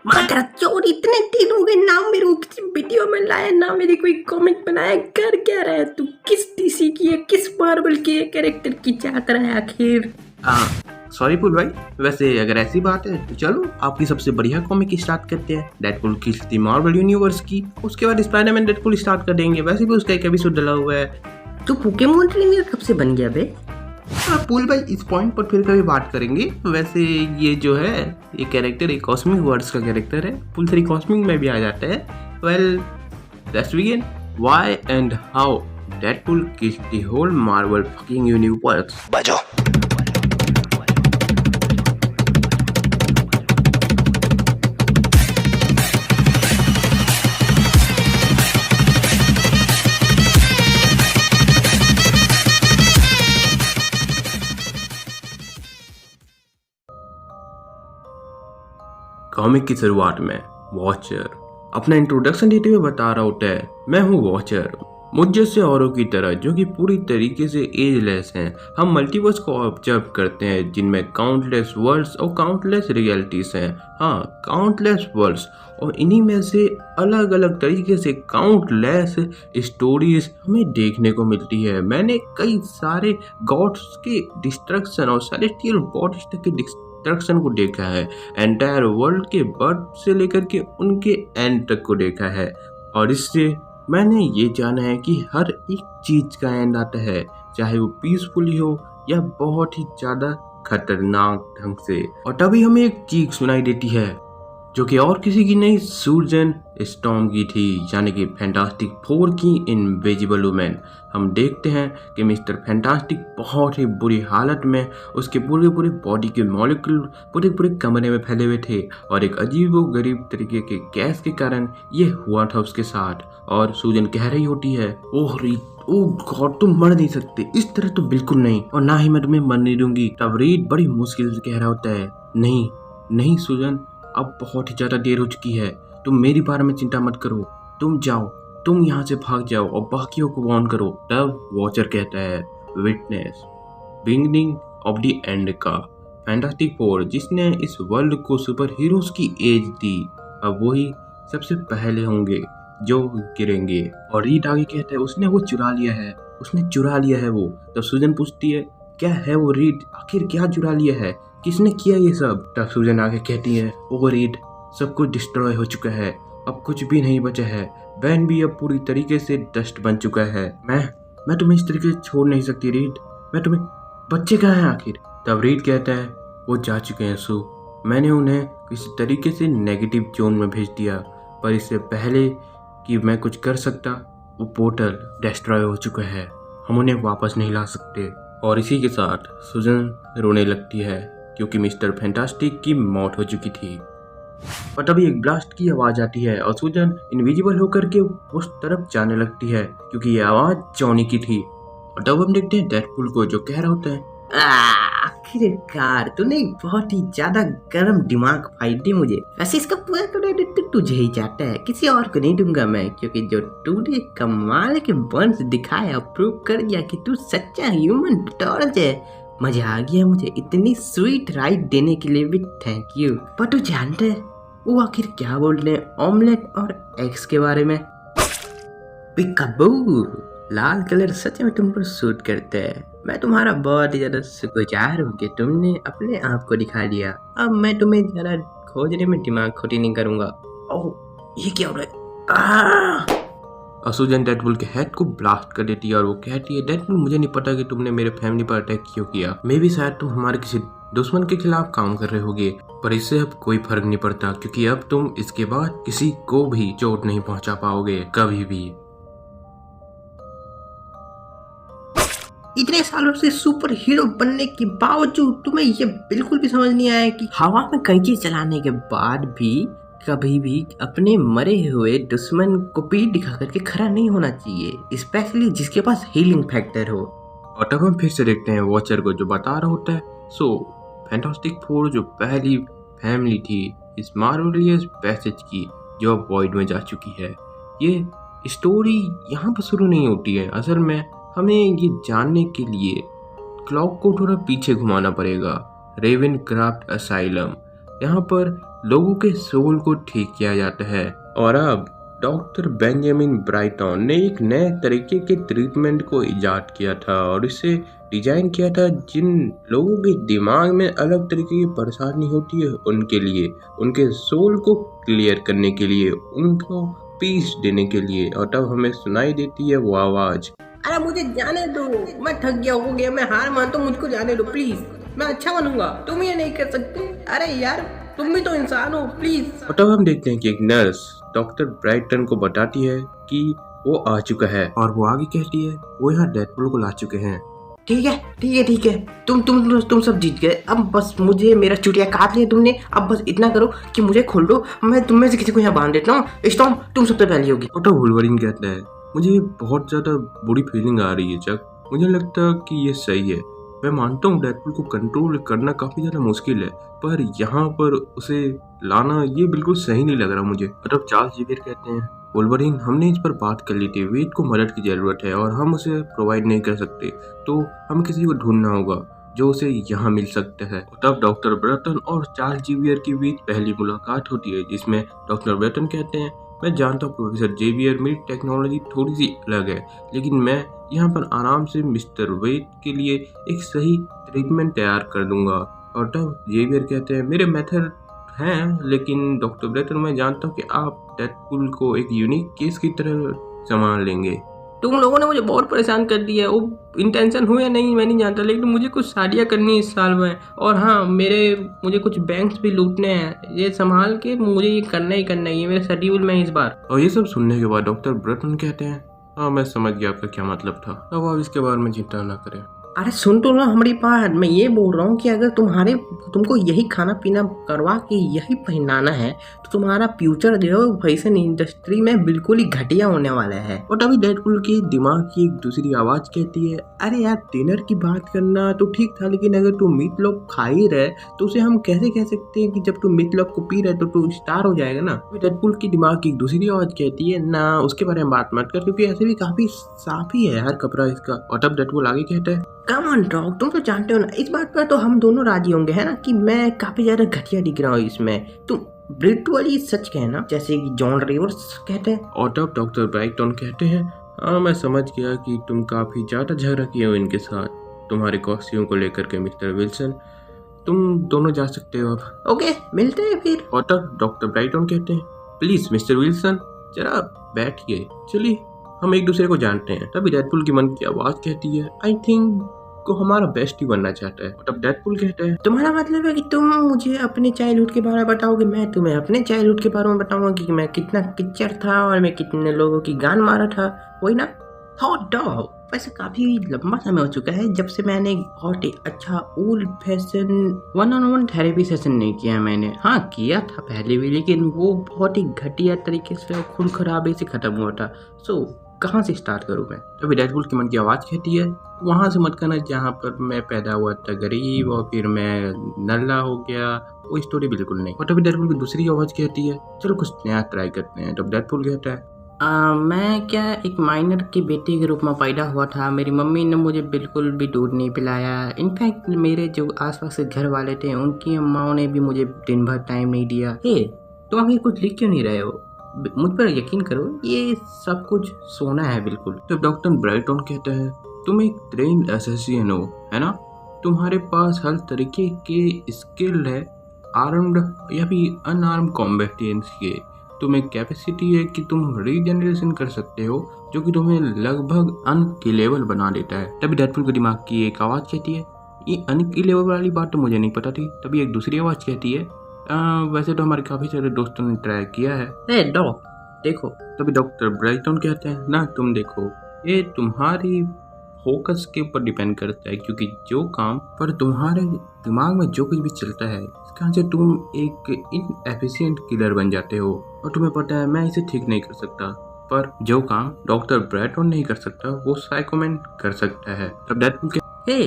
मगर चोर इतने दिन हो गए ना मेरे को किसी वीडियो में लाया ना मेरी कोई कॉमिक बनाया। कर क्या रहा है तू? किस डीसी की है, किस मार्वल की कैरेक्टर की चाहता रहा है आखिर? सॉरी पुल भाई, वैसे अगर ऐसी बात है तो चलो आपकी सबसे बढ़िया कॉमिक स्टार्ट करते हैं, डेडपुल की थी मार्वल यूनिवर्स की। उसके बाद स्पाइडरमैन डेडपुल स्टार्ट कर देंगे, वैसे भी उसका एक एपिसोड डला हुआ है। तू पोकेमोन ट्रेनर कब से बन गया बे? पुल भाई इस पॉइंट पर फिर कभी बात करेंगे। वैसे ये जो है ये कैरेक्टर एक कॉस्मिक वर्ड्स का कैरेक्टर है, पुल 3 कॉस्मिक में भी आ जाता है। Well let's begin. Why and how Deadpool killed the whole Marvel fucking universe. बजाओ। कॉमिक की शुरुआत में वॉचर अपना इंट्रोडक्शन देते हुए बता रहा होता है, मैं हूँ वॉचर, मुझ जैसे औरों की तरह जो कि पूरी तरीके से एजलेस हैं। हम मल्टीवर्स को ऑब्जर्व करते हैं जिनमें काउंटलेस वर्ल्ड्स और काउंटलेस रियलिटीज हैं। हाँ, काउंटलेस वर्ल्ड्स, और इन्हीं में से अलग अलग तरीके से काउंटलेस स्टोरीज हमें देखने को मिलती है। मैंने कई सारे गॉड्स के डिस्ट्रक्शन और सेलेस्टियल बॉडीज तक के डिस्ट्रक्शन को देखा है, एंटायर वर्ल्ड के बर्थ से लेकर के उनके एंड तक को देखा है, और इससे मैंने ये जाना है कि हर एक चीज का एंड आता है, चाहे वो पीसफुली हो या बहुत ही ज्यादा खतरनाक ढंग से। और तभी हमें एक चीख सुनाई देती है जो कि और किसी की नहीं, सुजन स्टॉर्म की थी, यानी कि फैंटास्टिक 4 की इनविजिबल वुमेन। हम देखते हैं कि मिस्टर फैंटास्टिक बहुत ही बुरी हालत में उसके पूरे बॉडी के मॉलिक्यूल पूरे कमरे में फैले हुए थे, और एक अजीब गरीब तरीके के गैस के कारण ये हुआ था उसके साथ। और सुजन कह रही होती है, ओह गॉड, तुम मर नहीं सकते, इस तरह तो बिल्कुल नहीं, और ना ही मैं तुम्हें मरने दूंगी। तब रीड बड़ी मुश्किल से कह रहा होता है, नहीं सुजन, अब बहुत ही ज्यादा देर हो चुकी है, तुम मेरी बारे में चिंता मत करो, तुम जाओ, तुम यहाँ से भाग जाओ और बाकियों को वार्न करो। तब वॉचर कहता है, witness beginning of the end का फैंटास्टिक 4 जिसने इस वर्ल्ड को सुपर हीरोज की एज दी, अब वही सबसे पहले होंगे जो गिरेंगे। और रीड आगे कहता है, उसने वो चुरा लिया है वो। तब सुजन पूछती है, क्या है वो रीड, आखिर क्या चुरा लिया है, किसने किया ये सब? तब सुजन आगे कहती है, ओ रीड, सब कुछ डिस्ट्रॉय हो चुका है, अब कुछ भी नहीं बचा है, बैन भी अब पूरी तरीके से डस्ट बन चुका है। मैं तुम्हें इस तरीके से छोड़ नहीं सकती रीड, मैं तुम्हें, बच्चे कहाँ हैं आखिर? तब रीड कहता है, वो जा चुके हैं सू, मैंने उन्हें किसी तरीके से नेगेटिव जोन में भेज दिया, पर इससे पहले कि मैं कुछ कर सकता वो पोर्टल डिस्ट्रॉय हो चुका है, हम उन्हें वापस नहीं ला सकते। और इसी के साथ सुजन रोने लगती है क्योंकि मिस्टर फैंटास्टिक की मौत हो चुकी थी। पर तभी एक ब्लास्ट की आवाज आती है और सुजन इनविजिबल होकर के उस तरफ जाने लगती है क्योंकि ये आवाज जॉनी की थी। और तब हम देखते हैं डेडपुल को जो कह रहा होता है, आखिरकार तूने बहुत ही ज्यादा गर्म दिमाग फाई दी मुझे। वैसे इसका पूरा क्रेडिट तुझे ही जाता है, किसी और को नहीं दूंगा मैं, क्योंकि जो तूने कमाल के बंस दिखाया, प्रूव कर दिया कि तू सच्चा ह्यूमन टॉर्च है। मजा आ गया मुझे, इतनी स्वीट राइड देने के लिए भी थैंक यू। पर तू जानता है वो आखिर क्या बोल रहे हैं ऑमलेट और एग्स के बारे में? पिकाबू, लाल कलर सच में तुम पर सूट करता है। मैं तुम्हारा बहुत ही ज्यादा शुक्रगुजार हूँ कि तुमने अपने आप को दिखा दिया। अब मैं तुम्हें ज्यादा खोजने में दिमाग खोटी नहीं करूंगा। ओह, ये क्या हो रहा है? सुजन डेडपुल के हेड को ब्लास्ट कर देती है और वो कहती है, डेडपुल मुझे नहीं पता कि तुमने मेरे फैमिली पर अटैक क्यों किया, मे भी शायद तुम हमारे किसी दुश्मन के खिलाफ काम कर रहे होगे, पर इससे अब कोई फर्क नहीं पड़ता क्योंकि अब तुम इसके बाद किसी को भी चोट नहीं पहुंचा पाओगे कभी भी। इतने सालों से सुपर हीरो बनने के बावजूद तुम्हें ये बिल्कुल भी समझ नहीं आया कि हवा में कैंची चलाने के बाद भी कभी भी अपने मरे हुए दुश्मन को पीठ दिखा करके खड़ा नहीं होना चाहिए, स्पेशली जिसके पास हीलिंग फैक्टर हो। और तब हम फिर से देखते हैं वॉचर को जो बता रहा होता है, सो फैंटास्टिक 4 जो पहली फैमिली थी इस मार्वलियस पैसेज की जो अब वॉइड में जा चुकी है, ये स्टोरी यहाँ पर शुरू नहीं होती है। असल में हमें ये जानने के लिए क्लॉक को थोड़ा पीछे घुमाना पड़ेगा। रेवेनक्राफ्ट असाइलम यहाँ पर लोगों के सोल को ठीक किया जाता है। और अब डॉक्टर बेंजामिन ब्राइटन ने एक नए तरीके के ट्रीटमेंट को इजाद किया था और इसे डिजाइन किया था जिन लोगों के दिमाग में अलग तरीके की परेशानी होती है उनके लिए, उनके सोल को क्लियर करने के लिए, उनको पीस देने के लिए। और तब हमें सुनाई देती है वो आवाज, अरे मुझे जाने दो, मैं थक गया, हो गया, मैं हार मानता हूँ, मुझको जाने दो प्लीज, मैं अच्छा बनूंगा, तुम ये नहीं कर सकते। अरे यार तुम भी तो इंसान हो, प्लीज। और तब हम देखते हैं कि एक नर्स डॉक्टर ब्राइटन को बताती है कि वो आ चुका है और वो आगे कहती है वो यहाँ डेडपूल को ला चुके हैं। ठीक है ठीक है ठीक है, तुम सब जीत गए। अब बस मुझे मेरा चुटिया काट लिया तुमने, अब बस इतना करो कि मुझे खोल दो, मैं तुम में से किसी को यहाँ बांध देता हूँ। स्टॉर्म तुम सबसे पहली होगी। और तब वुल्वरीन कहता है मुझे बहुत ज्यादा बुरी फीलिंग आ रही है चक, मुझे लगता है कि ये सही है। मैं मानता हूँ डेडपूल को कंट्रोल करना काफी ज्यादा मुश्किल है, पर यहाँ पर उसे लाना ये बिल्कुल सही नहीं लग रहा मुझे। और तब चार्ल्स जेवियर कहते हैं वुल्वरीन हमने इस पर बात कर ली थी, वेद को मदद की जरूरत है और हम उसे प्रोवाइड नहीं कर सकते, तो हम किसी को ढूंढना होगा जो उसे यहाँ मिल सकता है। तब डॉक्टर ब्रैटन और चार्ल्स जेवियर के बीच पहली मुलाकात होती है जिसमें डॉक्टर ब्रैटन कहते हैं मैं जानता हूँ प्रोफेसर जेवियर मेरी टेक्नोलॉजी थोड़ी सी अलग है, लेकिन मैं यहाँ पर आराम से मिस्टर वेद के लिए एक सही ट्रीटमेंट तैयार कर दूंगा। और तब जेवियर कहते हैं मेरे मेथड हैं, लेकिन डॉक्टर ब्रैटन मैं जानता हूँ कि आप डेडपूल को एक यूनिक केस की तरह संभाल लेंगे। तुम लोगों ने मुझे बहुत परेशान कर दिया है, वो इंटेंशन हुआ या नहीं मैं नहीं जानता, लेकिन मुझे कुछ शादियाँ करनी है इस साल में, और हाँ मुझे कुछ बैंक्स भी लूटने हैं, ये संभाल के मुझे ये करना ही करना है, ये मेरे शेड्यूल में इस बार। और ये सब सुनने के बाद डॉक्टर ब्रैटन कहते हैं हाँ मैं समझ गया आपका क्या मतलब था, अब आप इसके बारे में चिंता ना करें। अरे सुन तो लो हमारी बात, मैं ये बोल रहा हूँ कि अगर तुमको यही खाना पीना करवा के यही पहनाना है तो तुम्हारा फ्यूचर जो है फैशन इंडस्ट्री में बिल्कुल ही घटिया होने वाला है। और तभी डेडपूल के दिमाग की एक दूसरी आवाज कहती है अरे यार डिनर की बात करना तो ठीक था, लेकिन अगर तू मीट लॉफ खा ही रहे तो उसे हम कैसे कह सकते हैं कि जब तू मीट लॉफ को पी रहे तो तू स्टार हो जाएगा ना। डेडपूल की दिमाग की एक दूसरी आवाज कहती है ना उसके बारे में बात मत कर, क्योंकि ऐसे भी काफी साफ ही है यार कपड़ा इसका। और तब डेडपूल आगे कहता है कम ऑन डॉग, तुम तो जानते हो ना इस बात पर तो हम दोनों राजी होंगे है ना कि मैं काफी ज्यादा घटिया दिख रहा हूँ इसमें, तुम ब्रिटुअली सच कहना जैसे कि जॉन रिवर्स कहते हैं। और तब डॉक्टर ब्राइटन कहते हैं हाँ मैं समझ गया कि तुम काफी ज्यादा झगड़ा किए हो इनके साथ, तुम्हारे कॉस्ट्यूम को लेकर के मिस्टर विल्सन, तुम दोनों जा सकते हो अब। ओके मिलते हैं फिर। और तब डॉक्टर ब्राइटन कहते हैं प्लीज मिस्टर विल्सन जरा बैठिए, चलिए हम एक दूसरे को जानते हैं। तभी डेडपूल की मन की आवाज कहती है आई थिंक को हमारा बेस्ट ही बनना चाहता है। तब डेडपूल कहता है तुम्हारा मतलब है कि तुम मुझे अपने चाइल्डहुड के बारे में बताओगे, मैं तुम्हें अपने चाइल्डहुड के बारे में बताऊंगा कि मैं कितना किच्चर था और मैं कितने लोगों की गान मारा था, वही ना। हॉट डॉग, वैसे काफी लंबा समय हो चुका है जब से मैंने बहुत ही अच्छा old fashion 1-on-1 therapy session नहीं किया मैंने। हाँ किया था पहले भी, लेकिन वो बहुत ही घटिया तरीके से खून खराबे से खत्म हुआ था। सो कहाँ से स्टार्ट करूँ मैं। तभी डेडपूल की मन की आवाज़ कहती है वहाँ से मत करना जहाँ पर मैं पैदा हुआ था गरीब और फिर मैं नल्ला हो गया, वो स्टोरी बिल्कुल नहीं। और तभी डेडपूल की दूसरी आवाज़ कहती है चलो कुछ नया ट्राई करते हैं। तब डेडपूल कहता है मैं क्या एक माइनर के बेटे के रूप में पैदा हुआ था, मेरी मम्मी ने मुझे बिल्कुल भी दूध नहीं पिलाया, इनफैक्ट मेरे जो आसपास के घर वाले थे उनकी अम्माओं ने भी मुझे दिन भर टाइम नहीं दिया। हे तुम आगे कुछ लिख क्यों नहीं रहे हो, मुझ पर यकीन करो ये सब कुछ सोना है बिल्कुल। जब डॉक्टर ब्राइटन कहता है तुम एक ट्रेन असैसिन हो है ना, तुम्हारे पास हर तरीके के स्किल है, आर्म्ड या भी अनआर्म्ड कॉम्बैटियंस के, तुम्हें कैपेसिटी है कि तुम रीजनरेशन कर सकते हो जो कि तुम्हें लगभग अनकिलेबल बना देता है। तभी डेडपूल के दिमाग की एक आवाज़ कहती है ये अनकिलेबल वाली बात तो मुझे नहीं पता थी। तभी एक दूसरी आवाज़ कहती है वैसे तो हमारे काफ़ी सारे दोस्तों ने ट्राई किया है। डॉक देखो। तभी डॉक्टर ब्राइटन कहते हैं ना तुम देखो, ये तुम्हारी फोकस के ऊपर डिपेंड करता है, क्योंकि जो काम पर तुम्हारे दिमाग में जो कुछ भी चलता है इसका से तुम एक इनएफिशिएंट किलर बन जाते हो। और तुम्हें पता है मैं इसे ठीक नहीं कर सकता, पर जो काम डॉक्टर ब्राइटन नहीं कर सकता वो साइकोमैन कर सकता है। तब डेडपूल के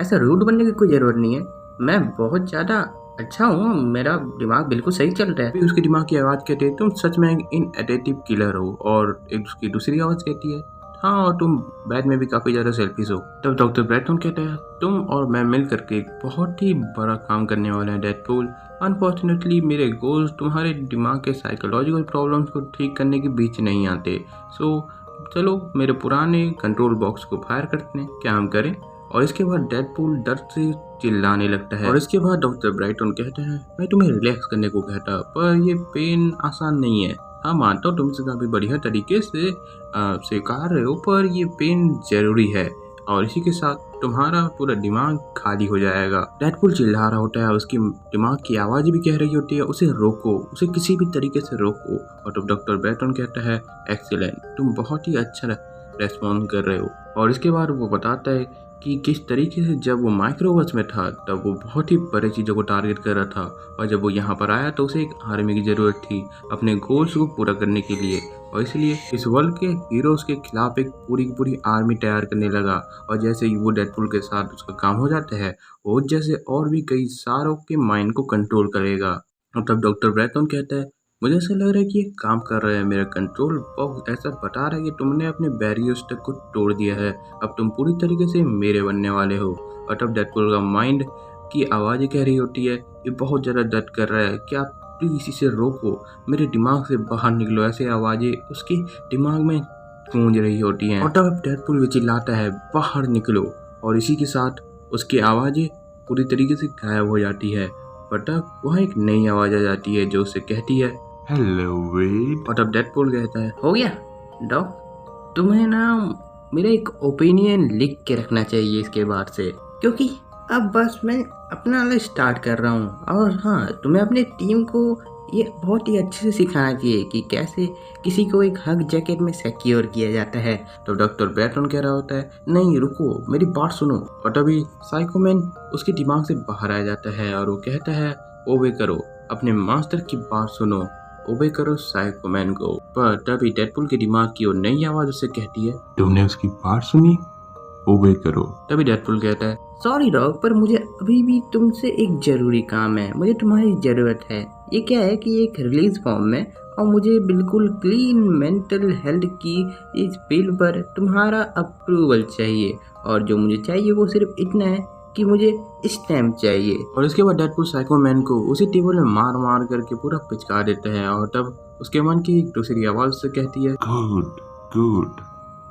ऐसा रूड बनने की कोई जरूरत नहीं है, मैं बहुत ज़्यादा अच्छा हूँ, मेरा दिमाग बिल्कुल सही चल रहा है। उसके दिमाग की आवाज़ कहती है तुम सच में एक इनएडिटिव किलर हो। और एक उसकी दूसरी आवाज़ कहती है हाँ और तुम बैड में भी काफ़ी ज़्यादा सेल्फिश हो। तब डॉक्टर ब्रैटन कहता है तुम और मैं मिल करके एक बहुत ही बड़ा काम करने वाले हैं डेडपूल। अनफॉर्चुनेटली मेरे गोल्स तुम्हारे दिमाग के साइकोलॉजिकल प्रॉब्लम्स को ठीक करने के बीच नहीं आते। सो चलो मेरे पुराने कंट्रोल बॉक्स को फायर करते हैं, क्या हम करें? और इसके बाद डेडपूल दर्द से चिल्लाने लगता है और इसके बाद डॉक्टर ब्राइटन कहते हैं मैं तुम्हें रिलैक्स करने को कहता, पर ये पेन आसान नहीं है। हाँ मानता हूँ तुमसे काफ़ी बढ़िया तरीके से स्वीकार रहे हो, पर ये पेन जरूरी है और इसी के साथ तुम्हारा पूरा दिमाग खाली हो जाएगा। डेडपूल चिल्ला रहा होता है, उसकी दिमाग की आवाज़ भी कह रही होती है उसे रोको, उसे किसी भी तरीके से रोको। और तब डॉक्टर ब्रैटन कहता है एक्सीलेंट, तुम बहुत ही अच्छा रेस्पॉन्ड कर रहे हो। और इसके बाद वो बताता है कि किस तरीके से जब वो माइक्रोवर्स में था तब वो बहुत ही बड़े चीज़ों को टारगेट कर रहा था और जब वो यहाँ पर आया तो उसे एक आर्मी की ज़रूरत थी अपने गोल्स को पूरा करने के लिए, और इसलिए इस वर्ल्ड के हीरोज के खिलाफ एक पूरी की पूरी आर्मी तैयार करने लगा। और जैसे ही वो डेडपूल के साथ उसका काम हो जाता है वो जैसे और भी कई सारों के माइंड को कंट्रोल करेगा। और तब डॉक्टर ब्रैटन कहता है मुझे ऐसा लग रहा है कि ये काम कर रहा है, मेरा कंट्रोल बहुत ऐसा बता रहा है कि तुमने अपने बैरियर्स तक को तोड़ दिया है, अब तुम पूरी तरीके से मेरे बनने वाले हो। और तब डेडपूल का माइंड की आवाज़ें कह रही होती है ये बहुत ज़्यादा दर्द कर रहा है, क्या आप प्लीज़ इसे रोको, मेरे दिमाग से बाहर निकलो। ऐसे आवाज़ें उसके दिमाग में गूंज रही होती हैं और तब डेडपूल भी चिल्लाता है बाहर निकलो, और इसी के साथ उसकी आवाज़ें पूरी तरीके से गायब हो जाती है। पर तब वहाँ एक नई आवाज़ आ जाती है जो उसे कहती है हेलो वेड। और तब डेडपूल कहता है हो गया डॉक, तुम्हें ना मेरा एक ओपिनियन लिख के रखना चाहिए इसके बाद से, क्योंकि अब बस मैं अपना वाला स्टार्ट कर रहा हूँ। और हाँ, तुम्हें अपने टीम को ये बहुत ही अच्छे से सिखाना चाहिए कि कैसे किसी को एक हग जैकेट में सिक्योर किया जाता है। तो डॉक्टर ब्रैटन कह रहा होता है नहीं रुको मेरी बात सुनो, और तभी साइकोमैन उसके दिमाग से बाहर आ जाता है और वो कहता है ओबे करो, अपने मास्टर की बात सुनो, ओबे करो साइकोमैन को। पर तभी डेडपूल के दिमाग की वो नई आवाज उससे कहती है तुमने उसकी बात सुनी, ओबे करो। तभी डेडपूल कहता है सॉरी डॉग, पर मुझे अभी भी तुमसे एक ज़रूरी काम है, मुझे तुम्हारी ज़रूरत है। ये क्या है कि एक रिलीज फॉर्म में और मुझे बिल्कुल क्लीन मेंटल हेल्थ की इस बिल पर तुम्हारा अप्रूवल चाहिए, और जो मुझे चाहिए वो सिर्फ इतना है कि मुझे स्टैम्प चाहिए। और इसके बाद डेडपूल साइकोमैन को उसी टेबल में मार मार करके पूरा पिचका देते हैं और तब उसके मन की एक दूसरी आवाज से कहती है गुड गुड।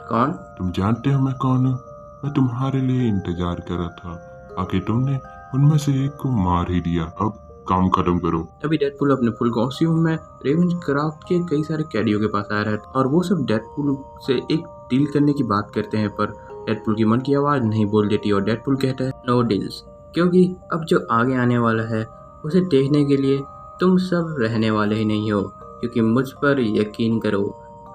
कौन? तुम जानते हो मैं कौन हूँ? मैं तुम्हारे लिए इंतजार कर रहा था, आखिर तुमने उनमें से एक को मार ही दिया, अब काम खत्म करो। तभी डेडपूल अपने फुल कॉस्ट्यूम में रेवेंसक्राफ्ट के कई सारे कैदियों के पास आ रहा है और वो सब डेडपूल से एक डील करने की बात करते हैं, पर डेडपूल की मन की आवाज़ नहीं बोल देती और डेडपूल कहता है नो डील्स, क्योंकि अब जो आगे आने वाला है उसे देखने के लिए तुम सब रहने वाले ही नहीं हो, क्योंकि मुझ पर यकीन करो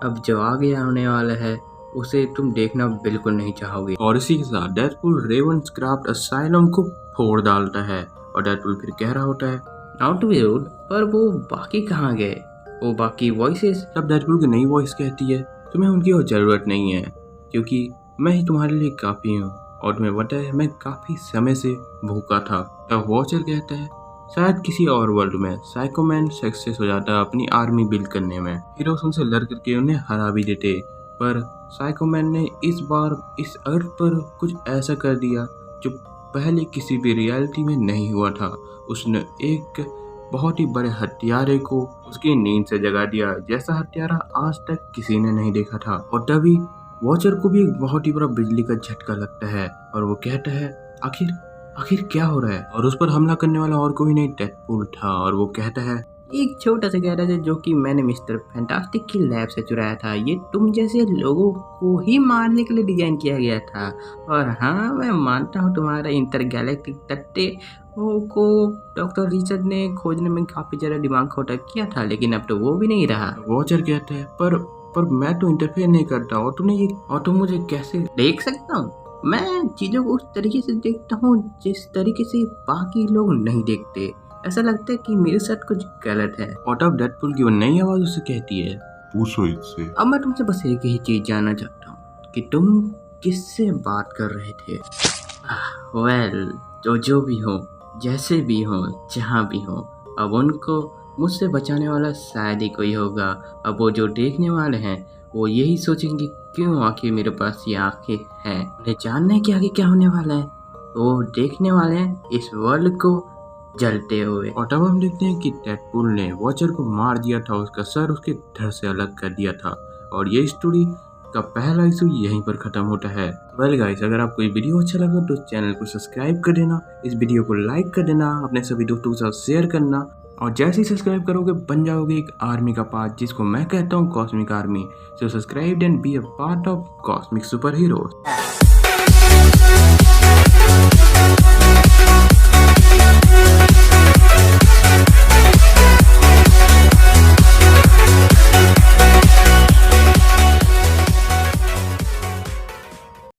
अब जो आगे आने वाला है उसे तुम देखना बिल्कुल नहीं चाहोगे। और इसी के साथ डेडपूल रेवेंसक्राफ्ट असाइलम को फोड़ डालता है और डेडपूल फिर कह रहा होता है नॉट टू बी रूड, पर वो बाकी कहाँ गए, वो बाकी वॉइसेस? तब डेडपूल की नई वॉइस कहती है तुम्हें उनकी और ज़रूरत नहीं है, क्योंकि मैं ही तुम्हारे लिए काफ़ी हूँ और तुम्हें पता है मैं काफ़ी समय से भूखा था। तब वॉचर कहता है शायद किसी और वर्ल्ड में साइकोमैन सक्सेस हो जाता अपनी आर्मी बिल्ड करने में, हीरोज उनसे लड़ करके उन्हें हरा भी देते, पर साइकोमैन ने इस बार इस अर्थ पर कुछ ऐसा कर दिया जो पहले किसी भी रियलिटी में नहीं हुआ था। उसने एक बहुत ही बड़े हत्यारे को उसकी नींद से जगा दिया, जैसा हत्यारा आज तक किसी ने नहीं देखा था। और तभी वॉचर को भी एक बहुत ही बड़ा बिजली का झटका लगता है और वो कहता है आखिर आखिर क्या हो रहा है, और उस पर हमला करने वाला और कोई नहीं डेडपूल था और वो कहता है एक छोटा सा गैरेज है जो कि मैंने मिस्टर फैंटास्टिक की लैब से चुराया था, ये तुम जैसे लोगों को ही मारने के लिए डिजाइन किया गया था। और हाँ, मैं मानता हूँ तुम्हारा इंटरगैलेक्टिक तट्टे को डॉक्टर रिचर्ड ने खोजने में काफ़ी ज़्यादा दिमाग खोटा किया था, लेकिन अब तो वो भी नहीं रहा। वॉचर कहता है पर मैं तो इंटरफेयर नहीं करता और तुम मुझे कैसे देख सकता हूँ? मैं चीज़ों को उस तरीके से देखता हूँ जिस तरीके से बाकी लोग नहीं देखते। ऐसा लगता है कि मेरे साथ कुछ गलत है। और तब डेडपूल की वो नई आवाज उससे कहती है पूछो इससे। अब मैं तुमसे बस एक ही चीज़ जानना चाहता हूँ कि तुम किससे बात कर रहे थे? वेल, तो जो भी हो, जैसे भी हो, जहाँ भी हो, अब उनको मुझसे बचाने वाला शायद ही कोई होगा। अब वो जो देखने वाले हैं वो यही सोचेंगे क्यों आखिर मेरे पास ये आंखें हैं? उन्हें जानना है कि आगे क्या होने वाला है। वो देखने वाले हैं इस वर्ल्ड को जलते हुए। और तब हम देखते हैं कि डेडपूल ने वॉचर को मार दिया था, उसका सर उसके धड़ से अलग कर दिया था। और ये स्टोरी का पहला इशू यहीं पर खत्म होता है। वेल गाइस, अगर आपको ये वीडियो अच्छा लगा तो चैनल को सब्सक्राइब कर देना, इस वीडियो को लाइक कर देना, अपने सभी दोस्तों के साथ शेयर करना। और जैसे ही सब्सक्राइब करोगे बन जाओगे एक आर्मी का पार्ट, जिसको मैं कहता हूँ cosmic army. So subscribe and be a part of cosmic super heroes.